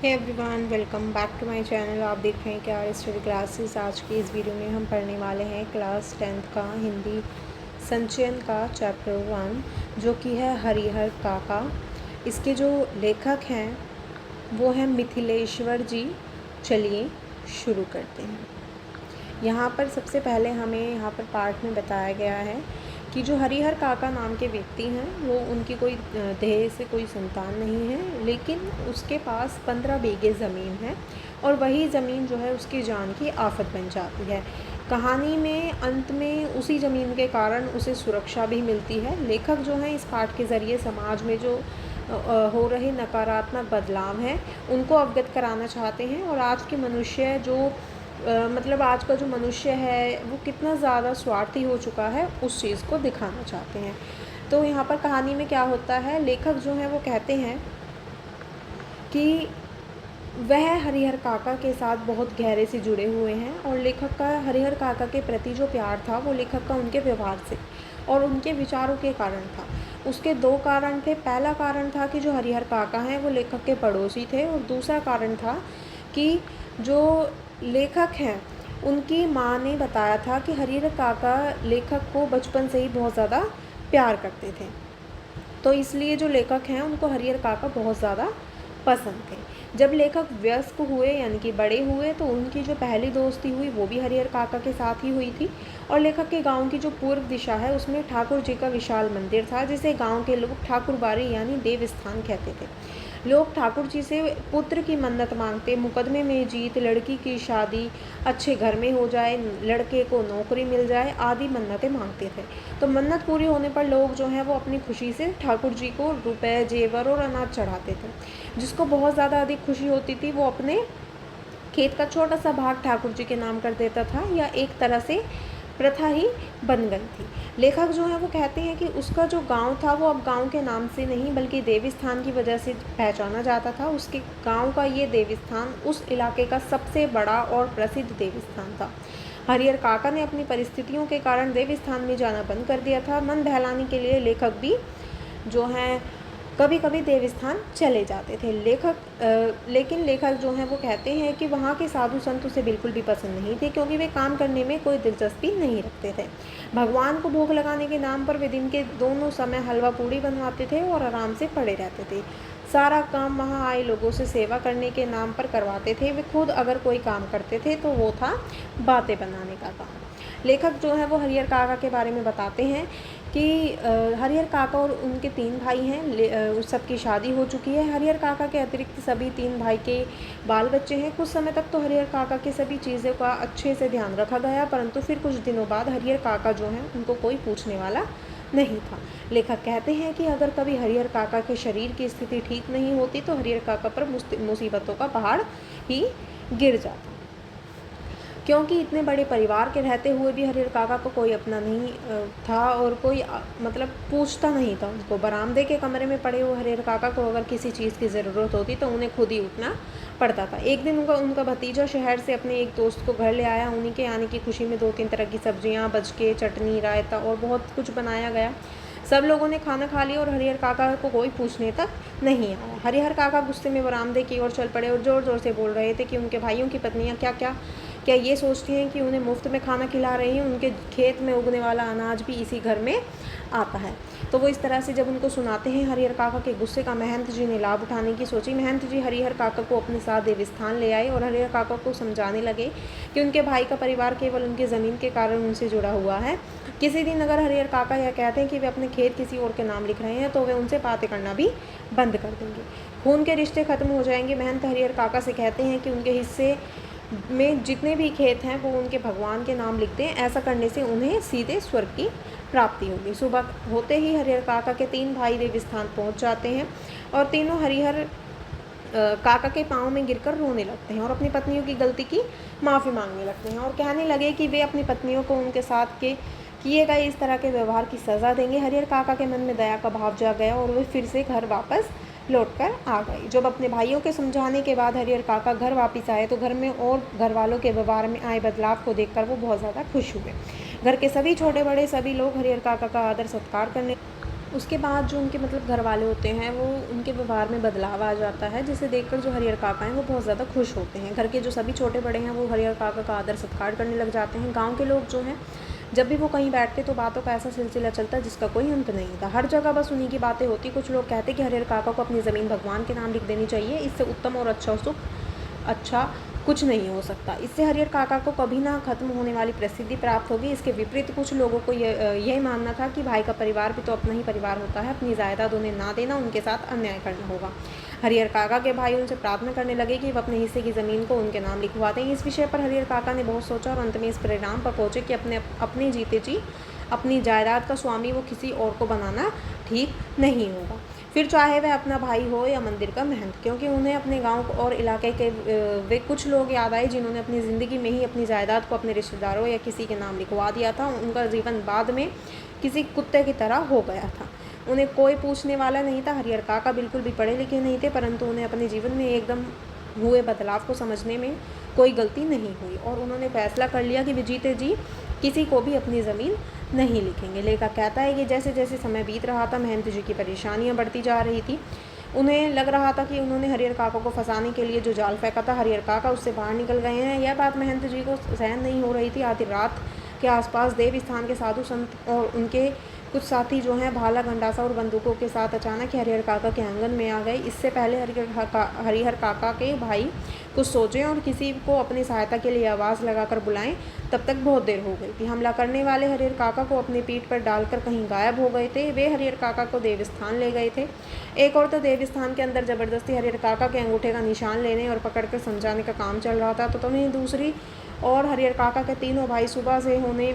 Hey everyone, welcome back to my channel. आप देख रहे हैं क्या स्टडी क्लासेस। आज की इस वीडियो में हम पढ़ने वाले हैं क्लास 10th का हिंदी संचयन का चैप्टर 1, जो कि है हरिहर काका। इसके जो लेखक हैं वो हैं मिथिलेश्वर जी। चलिए शुरू करते हैं। यहाँ पर सबसे पहले हमें यहाँ पर पाठ में बताया गया है कि जो हरिहर काका नाम के व्यक्ति हैं वो उनकी कोई देह से कोई संतान नहीं है, लेकिन उसके पास 15 बीघे ज़मीन है और वही ज़मीन जो है उसकी जान की आफत बन जाती है। कहानी में अंत में उसी ज़मीन के कारण उसे सुरक्षा भी मिलती है। लेखक जो हैं इस पाठ के ज़रिए समाज में जो हो रहे नकारात्मक बदलाव हैं उनको अवगत कराना चाहते हैं, और आज के मनुष्य जो मतलब आज का जो मनुष्य है वो कितना ज़्यादा स्वार्थी हो चुका है उस चीज़ को दिखाना चाहते हैं। तो यहाँ पर कहानी में क्या होता है, लेखक जो हैं वो कहते हैं कि वह हरिहर काका के साथ बहुत गहरे से जुड़े हुए हैं, और लेखक का हरिहर काका के प्रति जो प्यार था वो लेखक का उनके व्यवहार से और उनके विचारों के कारण था। उसके दो कारण थे। पहला कारण था कि जो हरिहर काका हैं वो लेखक के पड़ोसी थे, और दूसरा कारण था कि जो लेखक हैं उनकी माँ ने बताया था कि हरिहर काका लेखक को बचपन से ही बहुत ज़्यादा प्यार करते थे, तो इसलिए जो लेखक हैं उनको हरिहर काका बहुत ज़्यादा पसंद थे। जब लेखक वयस्क हुए यानी कि बड़े हुए तो उनकी जो पहली दोस्ती हुई वो भी हरिहर काका के साथ ही हुई थी, और लेखक के गांव की जो पूर्व दिशा है उसमें ठाकुर जी का विशाल मंदिर था, जिसे गांव के लोग ठाकुरबाड़ी यानी देवस्थान कहते थे। लोग ठाकुर जी से पुत्र की मन्नत मांगते, मुकदमे में जीत, लड़की की शादी अच्छे घर में हो जाए, लड़के को नौकरी मिल जाए आदि मन्नतें मांगते थे। तो मन्नत पूरी होने पर लोग जो हैं वो अपनी खुशी से ठाकुर जी को रुपए, जेवर और अनाज चढ़ाते थे। जिसको बहुत ज़्यादा अधिक खुशी होती थी वो अपने खेत का छोटा सा भाग ठाकुर जी के नाम कर देता था, या एक तरह से प्रथा ही बन गई थी। लेखक जो है वो कहते हैं कि उसका जो गांव था वो अब गांव के नाम से नहीं बल्कि देवस्थान की वजह से पहचाना जाता था। उसके गांव का ये देवस्थान उस इलाके का सबसे बड़ा और प्रसिद्ध देवस्थान था। हरिहर काका ने अपनी परिस्थितियों के कारण देवस्थान में जाना बंद कर दिया था। मन बहलाने के लिए लेखक भी जो हैं कभी कभी देवस्थान चले जाते थे। लेकिन लेखक जो हैं वो कहते हैं कि वहाँ के साधु संत उसे बिल्कुल भी पसंद नहीं थे, क्योंकि वे काम करने में कोई दिलचस्पी नहीं रखते थे। भगवान को भोग लगाने के नाम पर वे दिन के दोनों समय हलवा पूड़ी बनवाते थे और आराम से पड़े रहते थे। सारा काम वहाँ आए लोगों से सेवा करने के नाम पर करवाते थे। वे खुद अगर कोई काम करते थे तो वो था बातें बनाने का काम। लेखक जो है वो हरिहर काका के बारे में बताते हैं कि हरिहर काका और उनके 3 भाई हैं। सबकी शादी हो चुकी है। हरिहर काका के अतिरिक्त सभी 3 भाई के बाल बच्चे हैं। कुछ समय तक तो हरिहर काका के सभी चीज़ों का अच्छे से ध्यान रखा गया, परंतु फिर कुछ दिनों बाद हरिहर काका जो हैं उनको कोई पूछने वाला नहीं था। लेखक कहते हैं कि अगर कभी हरिहर काका के शरीर की स्थिति ठीक नहीं होती तो हरिहर काका पर मुसीबतों का पहाड़ ही गिर जाता, क्योंकि इतने बड़े परिवार के रहते हुए भी हरिहर काका को कोई अपना नहीं था, और कोई मतलब पूछता नहीं था उनको। बरामदे के कमरे में पड़े हुए हरिहर काका को अगर किसी चीज़ की ज़रूरत होती तो उन्हें खुद ही उठना पड़ता था। एक दिन उनका भतीजा शहर से अपने एक दोस्त को घर ले आया। उन्हीं के आने की खुशी में 2-3 तरह की सब्जियां, बचके, चटनी, रायता और बहुत कुछ बनाया गया। सब लोगों ने खाना खा लिया और हरिहर काका को कोई पूछने तक नहीं आया। हरिहर काका गुस्से में बरामदे की ओर चल पड़े और ज़ोर ज़ोर से बोल रहे थे कि उनके भाइयों की पत्नियां क्या ये सोचती हैं कि उन्हें मुफ्त में खाना खिला रही हैं। उनके खेत में उगने वाला अनाज भी इसी घर में आता है। तो वो इस तरह से जब उनको सुनाते हैं, हरिहर काका के गुस्से का महंत जी ने लाभ उठाने की सोची। महंत जी हरिहर काका को अपने साथ देवस्थान ले आए और हरिहर काका को समझाने लगे कि उनके भाई का परिवार केवल उनकी ज़मीन के कारण उनसे जुड़ा हुआ है। किसी दिन अगर हरिहर काका यह कहते हैं कि वे अपने खेत किसी और के नाम लिख रहे हैं तो वे उनसे बातें करना भी बंद कर देंगे। खून के रिश्ते खत्म हो जाएंगे। महंत हरिहर काका से कहते हैं कि उनके हिस्से में जितने भी खेत हैं वो उनके भगवान के नाम लिखते हैं। ऐसा करने से उन्हें सीधे स्वर्ग की प्राप्ति होगी। सुबह होते ही हरिहर काका के 3 भाई देवस्थान पहुंच जाते हैं और तीनों हरिहर काका के पाँव में गिरकर रोने लगते हैं और अपनी पत्नियों की गलती की माफ़ी मांगने लगते हैं, और कहने लगे कि वे अपनी पत्नियों को उनके साथ के किए गए इस तरह के व्यवहार की सज़ा देंगे। हरिहर काका के मन में दया का भाव जाग गया और वे फिर से घर वापस लौटकर आ गई। जब अपने भाइयों के समझाने के बाद हरिहर काका घर वापस आए तो घर में और घर वालों के व्यवहार में आए बदलाव को देखकर वो बहुत ज़्यादा खुश हुए। घर के सभी छोटे बड़े सभी लोग हरिहर काका का आदर सत्कार करने उसके बाद जो उनके मतलब घर वाले होते हैं वो उनके व्यवहार में बदलाव आ जाता है, जिसे देखकर जो हरिहर काका हैं वो बहुत ज़्यादा खुश होते हैं। घर के जो सभी छोटे बड़े हैं वो हरिहर काका का आदर सत्कार करने लग जाते हैं। गाँव के लोग जो हैं जब भी वो कहीं बैठते तो बातों का ऐसा सिलसिला चलता जिसका कोई अंत नहीं था। हर जगह बस उन्हीं की बातें होती। कुछ लोग कहते कि हरिहर काका को अपनी ज़मीन भगवान के नाम लिख देनी चाहिए, इससे उत्तम और अच्छा कुछ नहीं हो सकता। इससे हरिहर काका को कभी ना खत्म होने वाली प्रसिद्धि प्राप्त होगी। इसके विपरीत कुछ लोगों को यही मानना था कि भाई का परिवार भी तो अपना ही परिवार होता है, अपनी जायदाद उन्हें ना देना उनके साथ अन्याय करना होगा। हरिहर काका के भाई उनसे प्रार्थना करने लगे कि वह अपने हिस्से की ज़मीन को उनके नाम लिखवा दें। इस विषय पर हरिहर काका ने बहुत सोचा और अंत में इस परिणाम पर पहुँचे कि अपने जीते जी अपनी जायदाद का स्वामी वो किसी और को बनाना ठीक नहीं होगा, फिर चाहे वह अपना भाई हो या मंदिर का महंत। क्योंकि उन्हें अपने गांव और इलाके के वे कुछ लोग याद आए जिन्होंने अपनी ज़िंदगी में ही अपनी जायदाद को अपने रिश्तेदारों या किसी के नाम लिखवा दिया था। उनका जीवन बाद में किसी कुत्ते की तरह हो गया था। उन्हें कोई पूछने वाला नहीं था। हरिहर काका बिल्कुल भी पढ़े लिखे नहीं थे, परंतु उन्हें अपने जीवन में एकदम हुए बदलाव को समझने में कोई गलती नहीं हुई और उन्होंने फैसला कर लिया कि वे जीते जी किसी को भी अपनी ज़मीन नहीं लिखेंगे। लेखक कहता है कि जैसे जैसे समय बीत रहा था महंत जी की परेशानियां बढ़ती जा रही थी। उन्हें लग रहा था कि उन्होंने हरिहर काका को फंसाने के लिए जो जाल फेंका था हरिहर काका उससे बाहर निकल गए हैं। यह बात महंत जी को सहन नहीं हो रही थी। आधी रात के आसपास देव स्थान के साधु संत और उनके कुछ साथी जो हैं भाला गंडासा और बंदूकों के साथ अचानक हरिहर काका के आंगन में आ गए। इससे पहले हरिहर काका के भाई कुछ सोचें और किसी को अपनी सहायता के लिए आवाज़ लगाकर बुलाएं, तब तक बहुत देर हो गई थी। हमला करने वाले हरिहर काका को अपनी पीठ पर डालकर कहीं गायब हो गए थे। वे हरिहर काका को देवस्थान ले गए थे। एक और तो देवस्थान के अंदर ज़बरदस्ती हरिहर काका के अंगूठे का निशान लेने और पकड़कर समझाने का काम चल रहा था, तो वहीं दूसरी और हरिहर काका के तीनों भाई सुबह से होने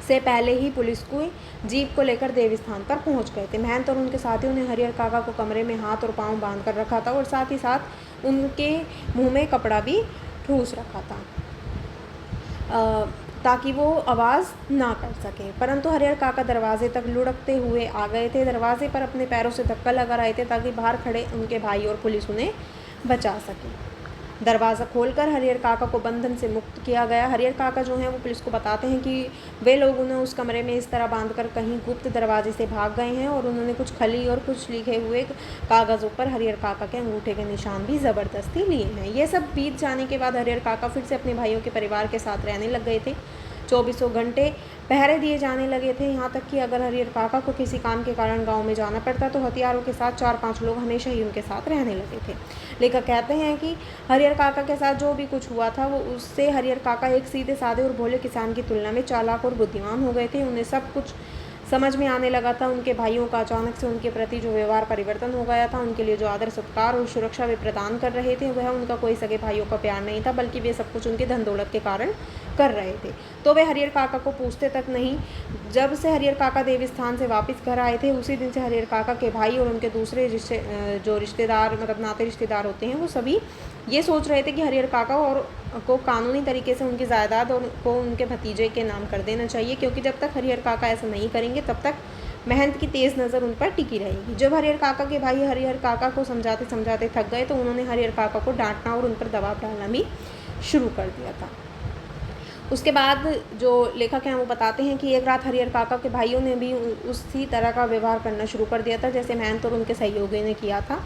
से पहले ही पुलिस को जीप को लेकर देवस्थान पर पहुंच गए थे। महंत और उनके साथियों ने हरिहर काका को कमरे में हाथ और पांव बांध कर रखा था और साथ ही साथ उनके मुंह में कपड़ा भी ठूस रखा था ताकि वो आवाज़ ना कर सके। परंतु हरिहर काका दरवाजे तक लुढ़कते हुए आ गए थे। दरवाजे पर अपने पैरों से धक्का लगा रहे थे ताकि बाहर खड़े उनके भाई और पुलिस उन्हें बचा सके। दरवाज़ा खोलकर हरिहर काका को बंधन से मुक्त किया गया। हरिहर काका जो हैं वो पुलिस को बताते हैं कि वे लोग उन्हें उस कमरे में इस तरह बांधकर कहीं गुप्त दरवाजे से भाग गए हैं और उन्होंने कुछ खली और कुछ लिखे हुए कागज़ों पर हरिहर काका के अंगूठे के निशान भी ज़बरदस्ती लिए हैं। ये सब बीत जाने के बाद हरिहर काका फिर से अपने भाइयों के परिवार के साथ रहने लग गए थे। 24 घंटे पहरे दिए जाने लगे थे। यहाँ तक कि अगर हरिहर काका को किसी काम के कारण गांव में जाना पड़ता तो हथियारों के साथ 4-5 लोग हमेशा ही उनके साथ रहने लगे थे। लेखक कहते हैं कि हरिहर काका के साथ जो भी कुछ हुआ था वो उससे हरिहर काका एक सीधे साधे और भोले किसान की तुलना में चालाक और बुद्धिमान हो गए थे। उन्हें सब कुछ समझ में आने लगा था। उनके भाइयों का अचानक से उनके प्रति जो व्यवहार परिवर्तन हो गया था। उनके लिए जो आदर सत्कार और सुरक्षा वे प्रदान कर रहे थे वह उनका कोई सगे भाइयों का प्यार नहीं था, बल्कि वे सब कुछ उनके धन दौलत के कारण कर रहे थे। तो वे हरिहर काका को पूछते तक नहीं। जब से हरिहर काका देवस्थान से वापस घर आए थे उसी दिन से हरिहर काका के भाई और उनके दूसरे रिश्तेदार मतलब नाते रिश्तेदार होते हैं वो सभी ये सोच रहे थे कि हरिहर काका और को कानूनी तरीके से उनकी जायदाद और को उनके भतीजे के नाम कर देना चाहिए, क्योंकि जब तक हरिहर काका ऐसा नहीं करेंगे तब तक महंत की तेज़ नज़र उन पर टिकी रहेगी। जब हरिहर काका के भाई हरिहर काका को समझाते समझाते थक गए तो उन्होंने हरिहर काका को डांटना और उन पर दबाव डालना भी शुरू कर दिया था। उसके बाद जो लेखक हैं वो बताते हैं कि एक रात हरिहर काका के भाइयों ने भी उसी तरह का व्यवहार करना शुरू कर दिया था जैसे महंत और उनके सहयोगियों ने किया था।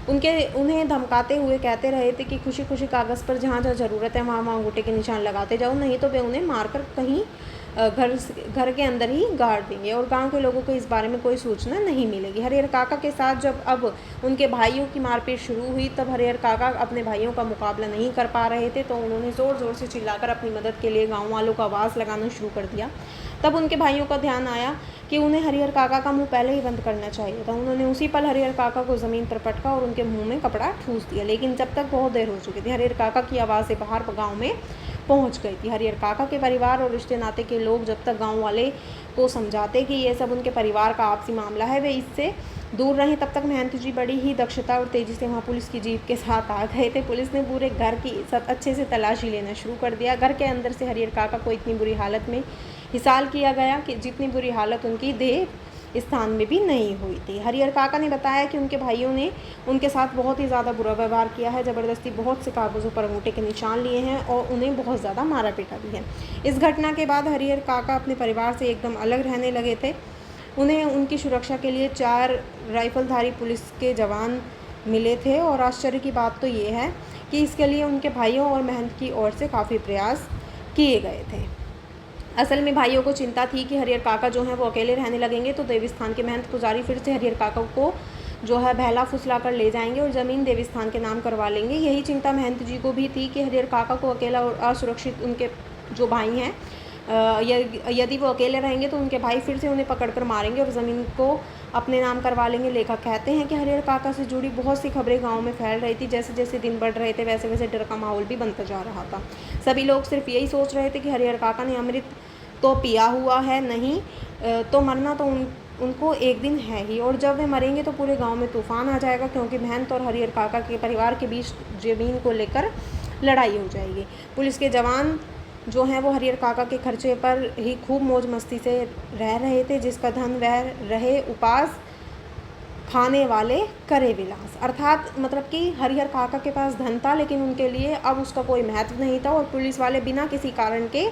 उन्हें धमकाते हुए कहते रहे थे कि खुशी खुशी कागज़ पर जहाँ जहाँ ज़रूरत है वहाँ वहाँ अंगूठे के निशान लगाते जाओ, नहीं तो वे उन्हें मारकर कहीं घर के अंदर ही गाड़ देंगे और गांव के लोगों को इस बारे में कोई सूचना नहीं मिलेगी। हरिहर काका के साथ जब अब उनके भाइयों की मारपीट शुरू हुई तब हरिहर काका अपने भाइयों का मुकाबला नहीं कर पा रहे थे, तो उन्होंने ज़ोर ज़ोर से चिल्लाकर अपनी मदद के लिए गाँव वालों को आवाज़ लगाना शुरू कर दिया। तब उनके भाइयों का ध्यान आया कि उन्हें हरिहर काका का मुंह पहले ही बंद करना चाहिए था। उन्होंने उसी पल हरिहर काका को ज़मीन पर पटका और उनके मुंह में कपड़ा ठूस दिया, लेकिन जब तक बहुत देर हो चुकी थी। हरिहर काका की आवाज़ बाहर गाँव में पहुंच गई थी। हरिहर काका के परिवार और रिश्ते नाते के लोग जब तक गांव वाले को समझाते कि ये सब उनके परिवार का आपसी मामला है वे इससे दूर रहें, तब तक महंत जी बड़ी ही दक्षता और तेज़ी से वहाँ पुलिस की जीप के साथ आ गए थे। पुलिस ने पूरे घर की सब अच्छे से तलाशी लेना शुरू कर दिया। घर के अंदर से हरिहर काका को इतनी बुरी हालत में हिसाल किया गया कि जितनी बुरी हालत उनकी देह स्थान में भी नहीं हुई थी। हरिहर काका ने बताया कि उनके भाइयों ने उनके साथ बहुत ही ज़्यादा बुरा व्यवहार किया है, ज़बरदस्ती बहुत से कागज़ों पर अंगूठे के निशान लिए हैं और उन्हें बहुत ज़्यादा मारा पीटा भी है। इस घटना के बाद हरिहर काका अपने परिवार से एकदम अलग रहने लगे थे। उन्हें उनकी सुरक्षा के लिए 4 राइफलधारी पुलिस के जवान मिले थे और आश्चर्य की बात तो ये है कि इसके लिए उनके भाइयों और महंत की ओर से काफ़ी प्रयास किए गए थे। असल में भाइयों को चिंता थी कि हरिहर काका जो हैं वो अकेले रहने लगेंगे तो देवस्थान के महंत पुजारी फिर से हरिहर काका को जो है बहला फुसला कर ले जाएंगे और ज़मीन देवस्थान के नाम करवा लेंगे। यही चिंता महंत जी को भी थी कि हरिहर काका को अकेला और असुरक्षित उनके जो भाई हैं यदि वो अकेले रहेंगे तो उनके भाई फिर से उन्हें पकड़कर मारेंगे और ज़मीन को अपने नाम करवा लेंगे। लेखक कहते हैं कि हरिहर काका से जुड़ी बहुत सी खबरें गांव में फैल रही थी। जैसे जैसे दिन बढ़ रहे थे वैसे वैसे डर का माहौल भी बनता जा रहा था। सभी लोग सिर्फ यही सोच रहे थे कि हरिहर काका ने अमृत तो पिया हुआ है, नहीं तो मरना तो उनको एक दिन है ही, और जब वे मरेंगे तो पूरे गांव में तूफान आ जाएगा, क्योंकि महंत और हरिहर काका के परिवार के बीच ज़मीन को लेकर लड़ाई हो जाएगी। पुलिस के जवान जो हैं वो हरिहर काका के खर्चे पर ही खूब मौज मस्ती से रह रहे थे। जिसका धन वह रहे उपास, खाने वाले करे विलास। अर्थात मतलब कि हरिहर काका के पास धन था लेकिन उनके लिए अब उसका कोई महत्व नहीं था, और पुलिस वाले बिना किसी कारण के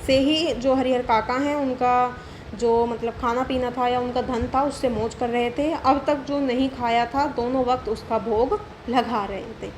से ही जो हरिहर काका हैं उनका जो मतलब खाना पीना था या उनका धन था उससे मौज कर रहे थे। अब तक जो नहीं खाया था दोनों वक्त उसका भोग लगा रहे थे।